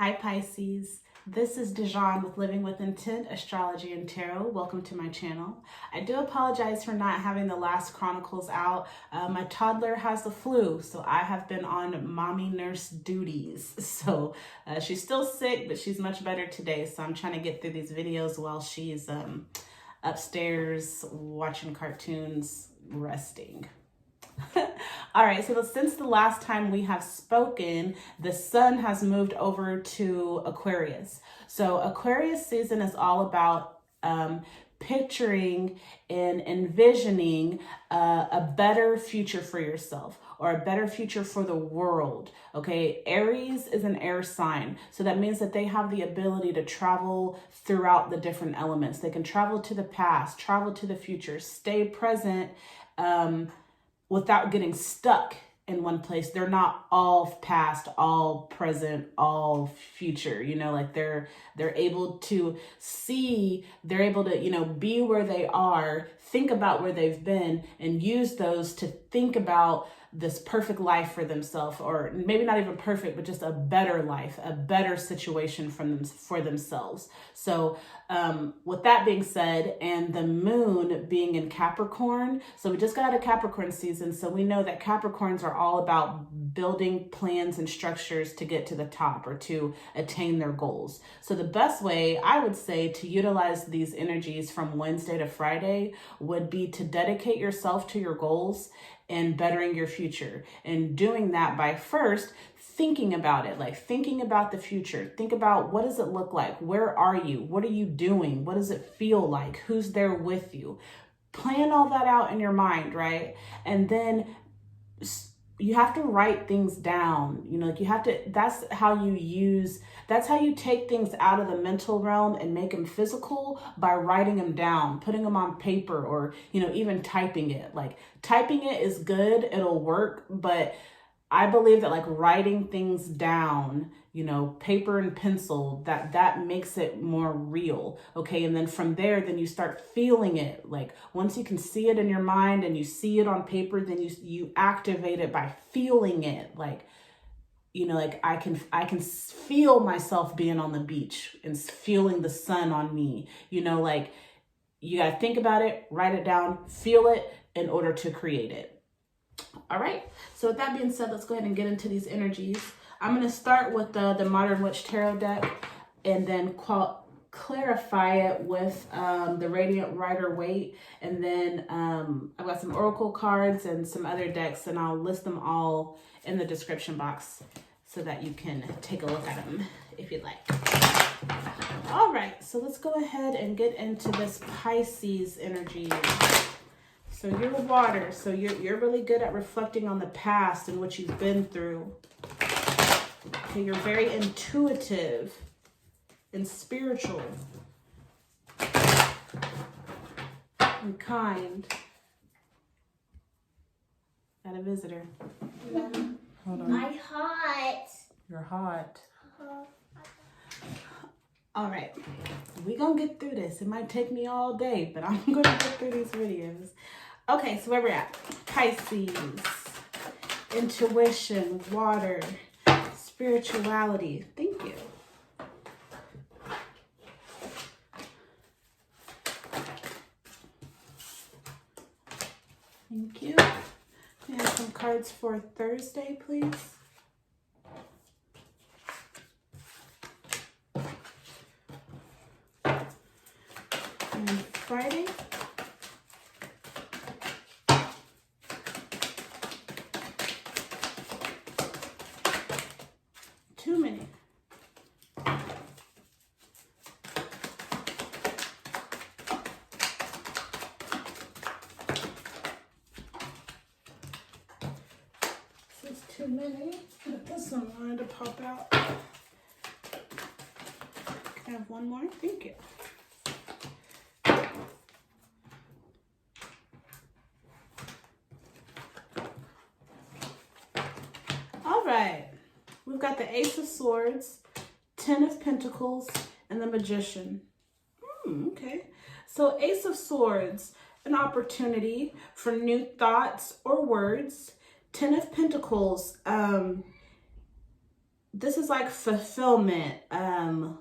Hi Pisces, this is Dijon with Living with Intent, Astrology and Tarot. Welcome to my channel. I do apologize for not having the last Chronicles out. My toddler has the flu, so I have been on mommy nurse duties. So she's still sick, but she's much better today. So I'm trying to get through these videos while she's upstairs watching cartoons, resting. All right, so since the last time we have spoken, the sun has moved over to Aquarius. So Aquarius season is all about picturing and envisioning a better future for yourself or a better future for the world. Okay, Aries is an air sign, so that means that they have the ability to travel throughout the different elements. They can travel to the past, travel to the future, stay present, without getting stuck in one place. They're not all past, all present, all future, like they're able to see, they're able to, be where they are, think about where they've been, and use those to think about this perfect life for themselves, or maybe not even perfect, but just a better life, a better situation for themselves. So with that being said, and the moon being in Capricorn, so we just got out of Capricorn season, so we know that Capricorns are all about building plans and structures to get to the top or to attain their goals. So the best way, I would say, to utilize these energies from Wednesday to Friday would be to dedicate yourself to your goals and bettering your future. And doing that by first thinking about it, like thinking about the future. Think about, what does it look like? Where are you? What are you doing? What does it feel like? Who's there with you? Plan all that out in your mind, right? And then you have to write things down, like you have to, that's how you take things out of the mental realm and make them physical, by writing them down, putting them on paper, or, even typing it. Like typing it is good, it'll work, but I believe that like writing things down, paper and pencil, that makes it more real. Okay. And then from there, then you start feeling it. Like once you can see it in your mind and you see it on paper, then you activate it by feeling it. Like, like I can feel myself being on the beach and feeling the sun on me, like you got to think about it, write it down, feel it in order to create it. All right, so with that being said, let's go ahead and get into these energies. I'm going to start with the Modern Witch Tarot deck, and then clarify it with the Radiant Rider-Waite, and then I've got some Oracle cards and some other decks, and I'll list them all in the description box so that you can take a look at them if you'd like. All right, so let's go ahead and get into this Pisces energy. So you're water, so you're really good at reflecting on the past and what you've been through. Okay, you're very intuitive and spiritual and kind. Got a visitor. Yeah. Hold on. I'm hot. You're hot. All right, we're gonna get through this. It might take me all day, but I'm gonna get through these videos. Okay, so where we're at, Pisces, intuition, water, spirituality. Thank you. Thank you. Can I have some cards for Thursday, please? And Friday? Too many. This is too many. This one wanted to pop out. Can I have one more? Thank you. All right. We've got the Ace of Swords, Ten of Pentacles, and the Magician. Okay. So Ace of Swords, an opportunity for new thoughts or words. Ten of Pentacles, this is like fulfillment,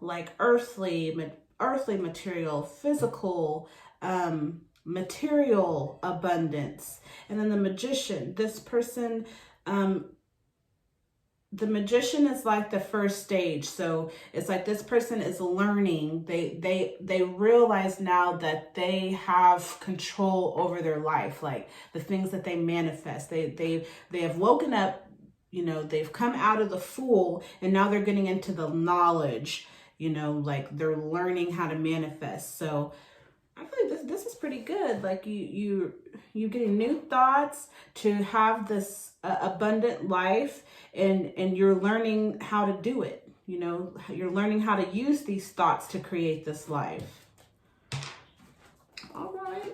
like earthly material, physical, material abundance. And then the magician, this person, the magician is like the first stage. So it's like this person is learning. They realize now that they have control over their life, like the things that they manifest. They have woken up, you know, they've come out of the fool, and now they're getting into the knowledge, you know, like they're learning how to manifest. So I feel like this is pretty good. Like you getting new thoughts to have this abundant life, and you're learning how to do it. You know, you're learning how to use these thoughts to create this life. All right.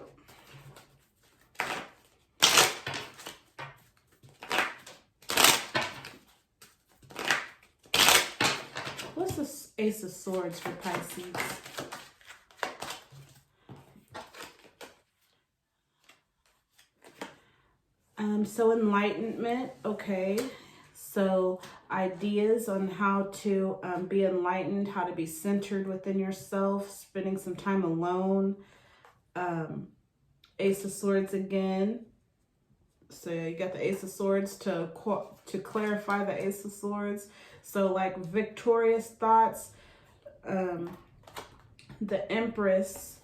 What's the Ace of Swords for Pisces? So enlightenment, okay. So ideas on how to be enlightened, how to be centered within yourself, spending some time alone. Ace of Swords again. So you got the Ace of Swords to clarify the Ace of Swords. So like victorious thoughts. The Empress.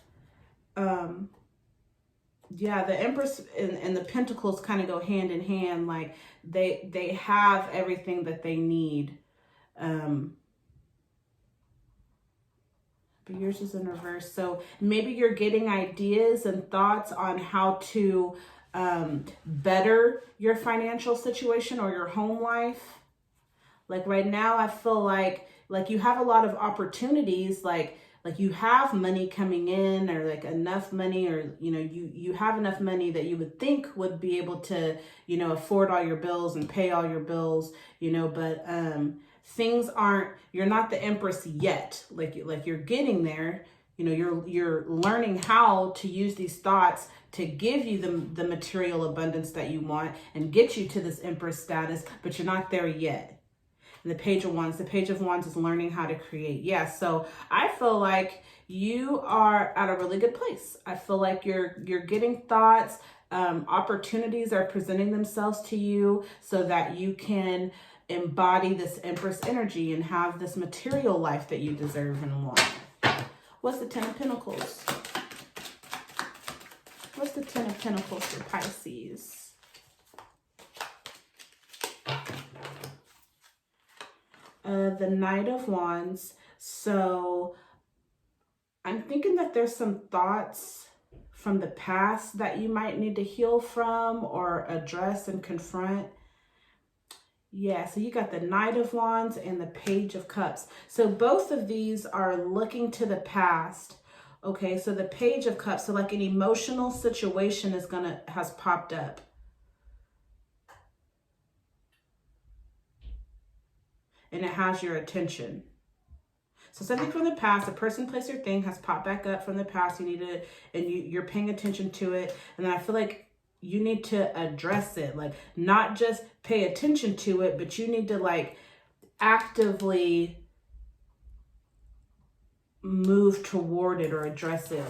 Yeah, the Empress and the Pentacles kind of go hand in hand. Like they have everything that they need. But yours is in reverse. So maybe you're getting ideas and thoughts on how to better your financial situation or your home life. Like right now, I feel like you have a lot of opportunities, like you have money coming in, or like enough money, or you know, you have enough money that you would think would be able to, you know, afford all your bills and pay all your bills, you know, but things aren't, you're not the Empress yet. Like you're getting there, you know, you're learning how to use these thoughts to give you the material abundance that you want and get you to this Empress status, but you're not there yet. The Page of Wands. The Page of Wands is learning how to create. Yeah, so I feel like you are at a really good place. I feel like you're getting thoughts, opportunities are presenting themselves to you so that you can embody this Empress energy and have this material life that you deserve and want. What's the Ten of Pentacles? What's the Ten of Pentacles for Pisces? The Knight of Wands. So I'm thinking that there's some thoughts from the past that you might need to heal from or address and confront. Yeah, so you got the Knight of Wands and the Page of Cups. So both of these are looking to the past. Okay, so the Page of Cups, so like an emotional situation has popped up. And it has your attention. So something from the past, a person, place, or thing has popped back up from the past. You need to, and you're paying attention to it. And then I feel like you need to address it. Like not just pay attention to it, but you need to like actively move toward it or address it.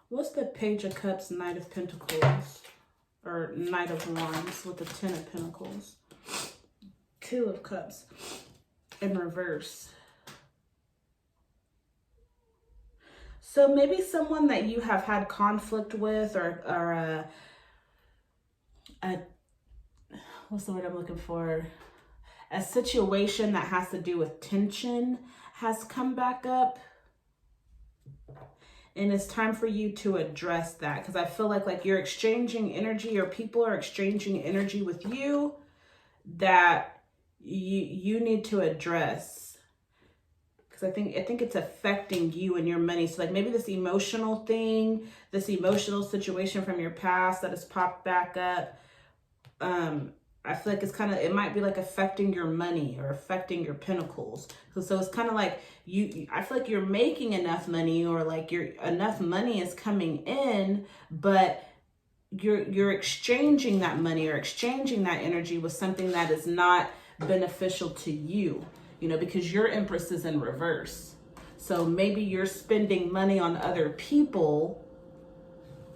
What's the Page of Cups, Knight of Pentacles? Or Knight of Wands with the Ten of Pentacles. Two of Cups in reverse. So maybe someone that you have had conflict with, or what's the word I'm looking for? A situation that has to do with tension has come back up. And it's time for you to address that, because I feel like you're exchanging energy, or people are exchanging energy with you that you need to address. Because I think it's affecting you and your money. So like maybe this emotional thing, this emotional situation from your past that has popped back up. I feel like it might be like affecting your money or affecting your pentacles. So it's kind of like I feel like you're making enough money, or like enough money is coming in, but you're exchanging that money or exchanging that energy with something that is not beneficial to you, because your Empress is in reverse. So maybe you're spending money on other people,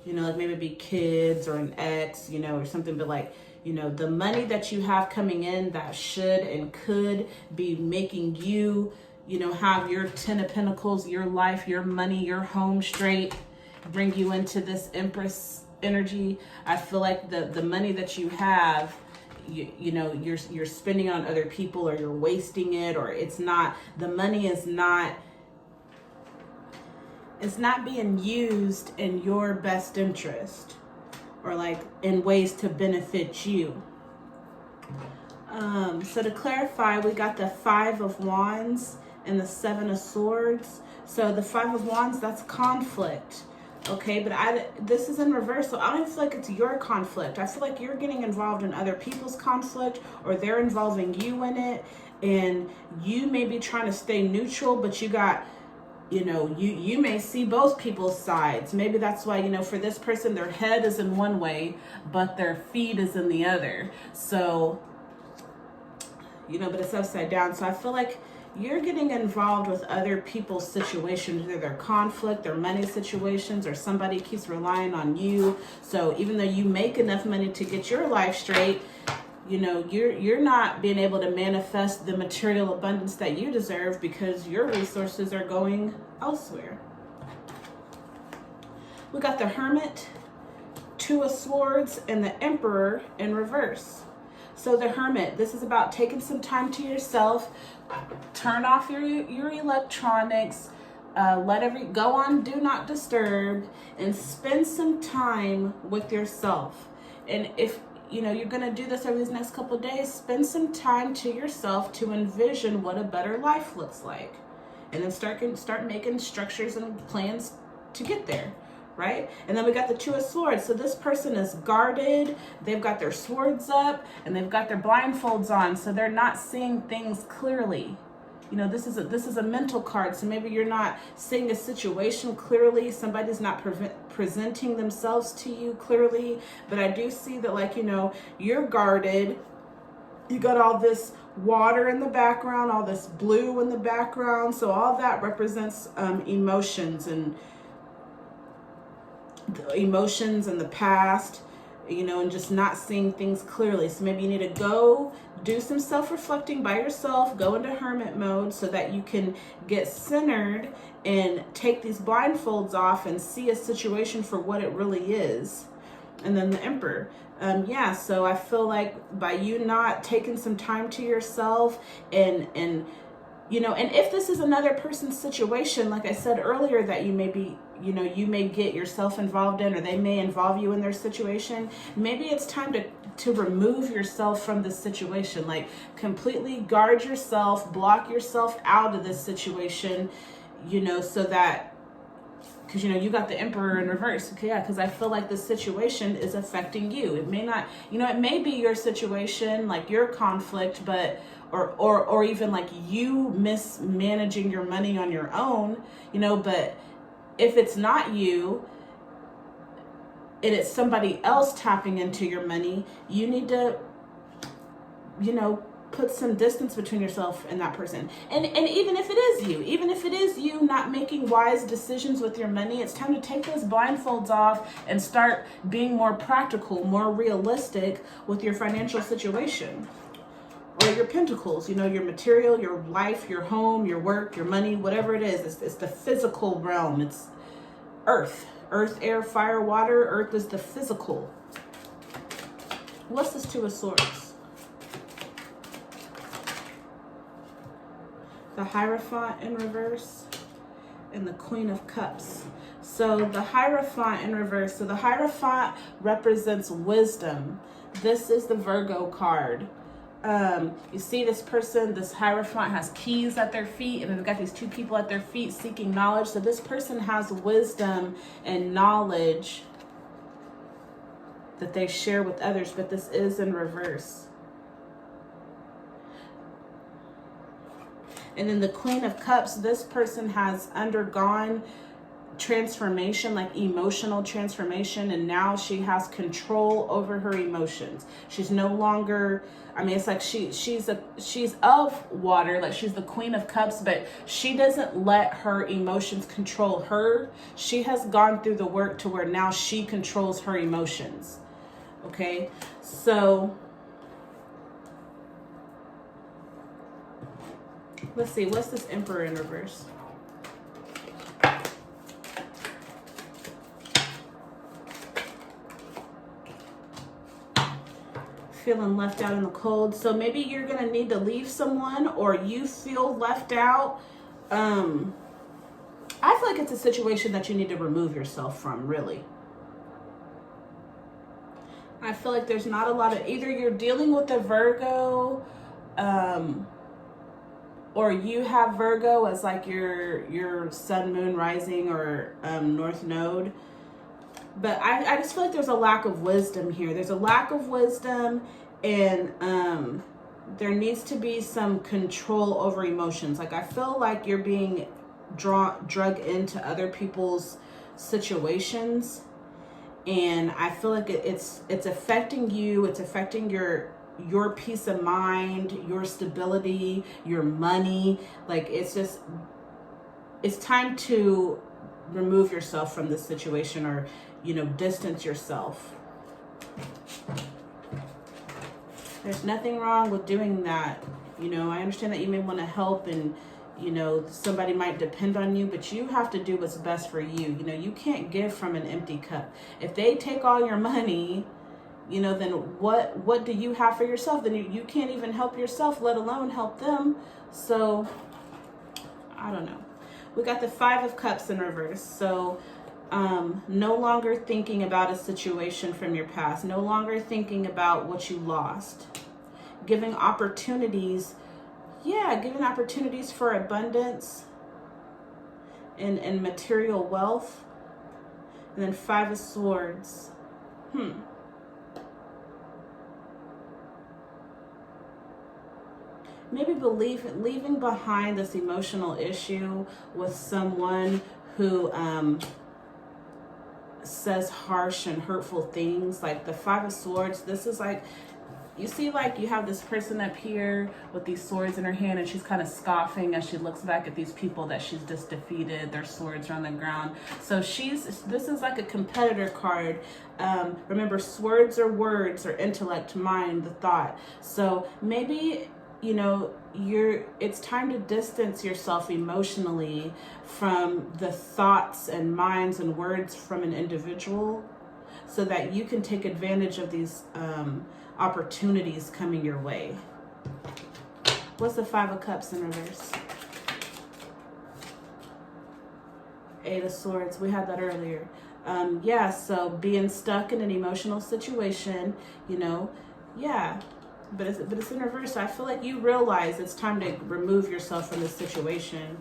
like maybe it'd be kids or an ex, or something, but like, the money that you have coming in that should and could be making you, have your 10 of Pentacles, your life, your money, your home straight, bring you into this Empress energy. I feel like the money that you have, you're spending on other people, or you're wasting it, or the money is not being used in your best interest, or like in ways to benefit you. So to clarify, we got the 5 of Wands and the 7 of Swords. So the 5 of Wands, that's conflict. Okay, but this is in reverse, so I don't feel like it's your conflict. I feel like you're getting involved in other people's conflict, or they're involving you in it, and you may be trying to stay neutral, but you got, you may see both people's sides. Maybe that's why, for this person, their head is in one way, but their feet is in the other. So, but it's upside down. So I feel like you're getting involved with other people's situations, either their conflict, their money situations, or somebody keeps relying on you. So even though you make enough money to get your life straight, you're not being able to manifest the material abundance that you deserve because your resources are going elsewhere. We got the Hermit, 2 of Swords, and the Emperor in reverse. So the Hermit, this is about taking some time to yourself, turn off your electronics, go on do not disturb, and spend some time with yourself. And if you're going to do this over these next couple of days, spend some time to yourself to envision what a better life looks like. And then start making structures and plans to get there, right? And then we got the 2 of Swords. So this person is guarded. They've got their swords up and they've got their blindfolds on. So they're not seeing things clearly. This is a mental card. So maybe you're not seeing a situation clearly. Somebody's not presenting themselves to you clearly. But I do see that, like, you're guarded. You got all this water in the background, all this blue in the background. So all that represents emotions and the past, and just not seeing things clearly. So maybe you need to go do some self-reflecting by yourself, go into hermit mode so that you can get centered and take these blindfolds off and see a situation for what it really is. And then the Emperor. So I feel like by you not taking some time to yourself and if this is another person's situation, like I said earlier, that you may be, you may get yourself involved in, or they may involve you in their situation, maybe it's time to remove yourself from this situation, like completely guard yourself, block yourself out of this situation, so that, because, you got the Emperor in reverse. Okay, yeah, because I feel like this situation is affecting you. It may not, it may be your situation, like your conflict, but or even like you mismanaging your money on your own, but if it's not you and it's somebody else tapping into your money, you need to, put some distance between yourself and that person. And even if it is you not making wise decisions with your money, it's time to take those blindfolds off and start being more practical, more realistic with your financial situation. Or your pentacles, your material, your life, your home, your work, your money, whatever it is. It's the physical realm. It's earth, air, fire, water. Earth is the physical. What's this 2 of Swords? The Hierophant in reverse and the Queen of Cups. So the Hierophant in reverse. So the Hierophant represents wisdom. This is the Virgo card. You see this person, this Hierophant has keys at their feet, and they've got these 2 people at their feet seeking knowledge. So this person has wisdom and knowledge that they share with others, but this is in reverse. And then the Queen of Cups, this person has undergone transformation, like emotional transformation, and now she has control over her emotions. She's no longer, I mean, it's like she's of water, like she's the Queen of Cups, but she doesn't let her emotions control her. She has gone through the work to where now she controls her emotions. Okay, so let's see, what's this Emperor in reverse? Feeling left out in the cold. So maybe you're going to need to leave someone, or you feel left out. I feel like it's a situation that you need to remove yourself from, really. I feel like there's not a lot of, either you're dealing with a Virgo, or you have Virgo as like your sun, moon, rising, or north node. But I just feel like there's a lack of wisdom here. There's a lack of wisdom, and there needs to be some control over emotions. Like, I feel like you're being drug into other people's situations, and I feel like it's affecting you. It's affecting your peace of mind, your stability, your money. Like, it's time to remove yourself from this situation, or distance yourself. There's nothing wrong with doing that. I understand that you may want to help, and somebody might depend on you, but you have to do what's best for you. You can't give from an empty cup. If they take all your money, then what do you have for yourself? Then you can't even help yourself, let alone help them. So I don't know. We got the 5 of Cups in reverse. So no longer thinking about a situation from your past, no longer thinking about what you lost, giving opportunities. Yeah, giving opportunities for abundance and material wealth. And then 5 of Swords. Maybe leaving behind this emotional issue with someone who says harsh and hurtful things. Like the 5 of Swords, this is like, you see, like you have this person up here with these swords in her hand, and she's kind of scoffing as she looks back at these people that she's just defeated. Their swords are on the ground. So this is like a competitor card. Remember, swords are words, or intellect, mind, the thought. So maybe it's time to distance yourself emotionally from the thoughts and minds and words from an individual, so that you can take advantage of these opportunities coming your way. What's the 5 of Cups in reverse? 8 of Swords. We had that earlier. So being stuck in an emotional situation, but it's in reverse. I feel like you realize it's time to remove yourself from this situation,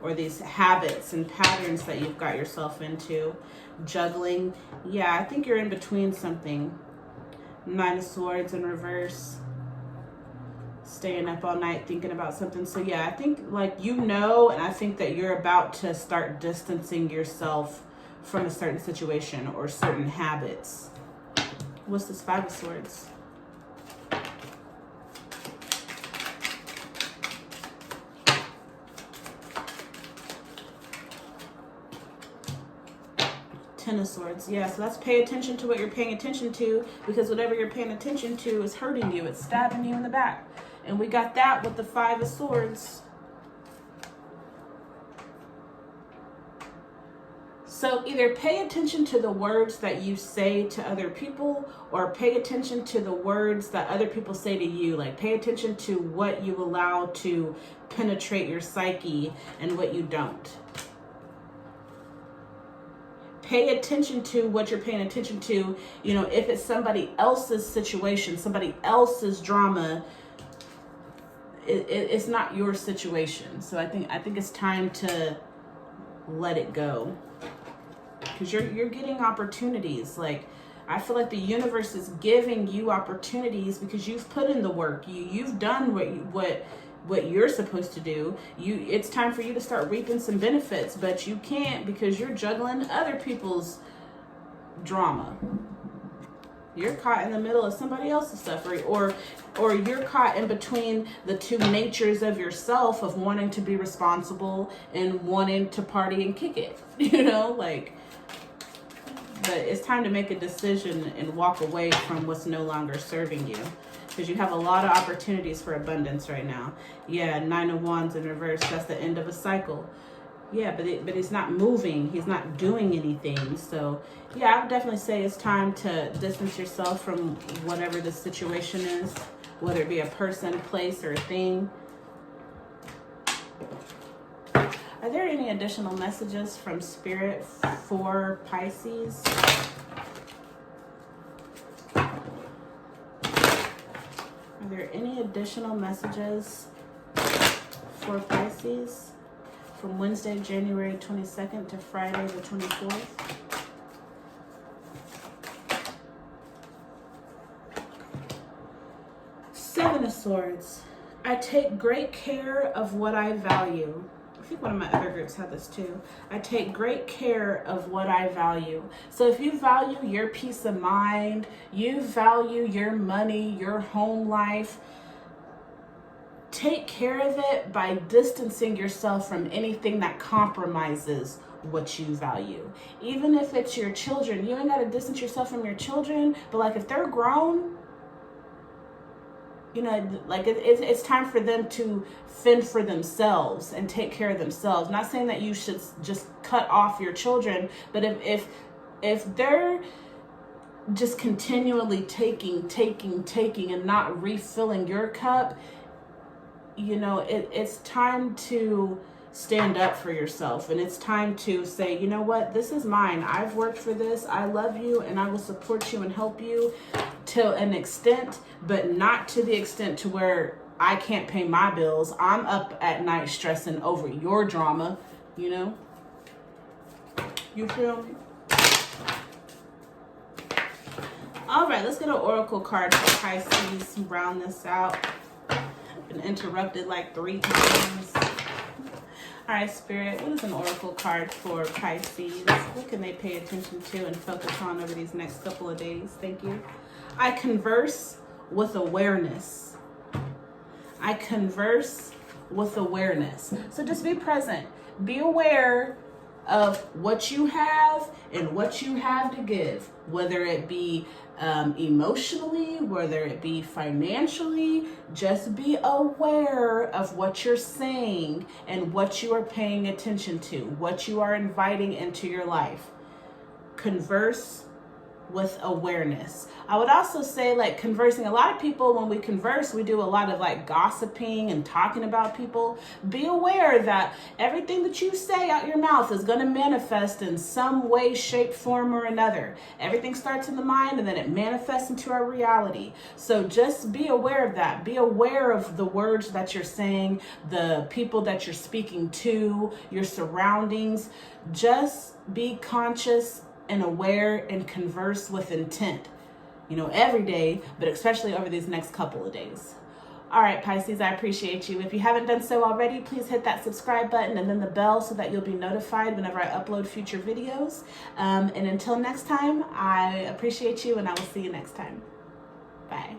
or these habits and patterns that you've got yourself into. Juggling. Yeah, I think you're in between something. 9 of Swords in reverse. Staying up all night thinking about something. So yeah, I think and I think that you're about to start distancing yourself from a certain situation or certain habits. What's this 5 of Swords? Ten of Swords. Yeah, so that's pay attention to what you're paying attention to, because whatever you're paying attention to is hurting you. It's stabbing you in the back. And we got that with the 5 of Swords. So either pay attention to the words that you say to other people, or pay attention to the words that other people say to you. Like, pay attention to what you allow to penetrate your psyche and what you don't. Pay attention to what you're paying attention to. If it's somebody else's situation, somebody else's drama, it's not your situation. So I think it's time to let it go, because you're getting opportunities. Like, I feel like the universe is giving you opportunities because you've put in the work. You've done what you're supposed to do. It's time for you to start reaping some benefits, but you can't because you're juggling other people's drama. You're caught in the middle of somebody else's stuff, or you're caught in between the two natures of yourself of wanting to be responsible and wanting to party and kick it. But it's time to make a decision and walk away from what's no longer serving you, because you have a lot of opportunities for abundance right now. Yeah, 9 of Wands in reverse, that's the end of a cycle. Yeah, but he's not moving. He's not doing anything. So, yeah, I would definitely say it's time to distance yourself from whatever the situation is, whether it be a person, place, or a thing. Are there any additional messages from Spirit for Pisces? Are there any additional messages for Pisces from Wednesday, January 22nd to Friday the 24th? Seven of Swords. I take great care of what I value. I think one of my other groups had this too. I take great care of what I value. So if you value your peace of mind, you value your money, your home life, take care of it by distancing yourself from anything that compromises what you value. Even if it's your children, you ain't got to distance yourself from your children, but like if they're grown, it's time for them to fend for themselves and take care of themselves. Not saying that you should just cut off your children, but if they're just continually taking and not refilling your cup, it's time to stand up for yourself, and it's time to say, you know what, this is mine. I've worked for this. I love you, and I will support you and help you to an extent, but not to the extent to where I can't pay my bills. I'm up at night stressing over your drama, You feel me? All right, let's get an oracle card for Pisces. Round this out. Been interrupted like 3 times. All right, Spirit, what is an oracle card for Pisces? What can they pay attention to and focus on over these next couple of days? Thank you. I converse with awareness. I converse with awareness. So just be present. Be aware of what you have and what you have to give, whether it be emotionally, whether it be financially. Just be aware of what you're saying and what you are paying attention to, what you are inviting into your life. Converse with awareness. I would also say, like, conversing. A lot of people, when we converse, we do a lot of like gossiping and talking about people. Be aware that everything that you say out your mouth is going to manifest in some way, shape, form, or another. Everything starts in the mind and then it manifests into our reality. So just be aware of that. Be aware of the words that you're saying, the people that you're speaking to, your surroundings. Just be conscious and aware and converse with intent, every day, but especially over these next couple of days. All right, Pisces, I appreciate you. If you haven't done so already, please hit that subscribe button and then the bell so that you'll be notified whenever I upload future videos. And until next time, I appreciate you, and I will see you next time. Bye.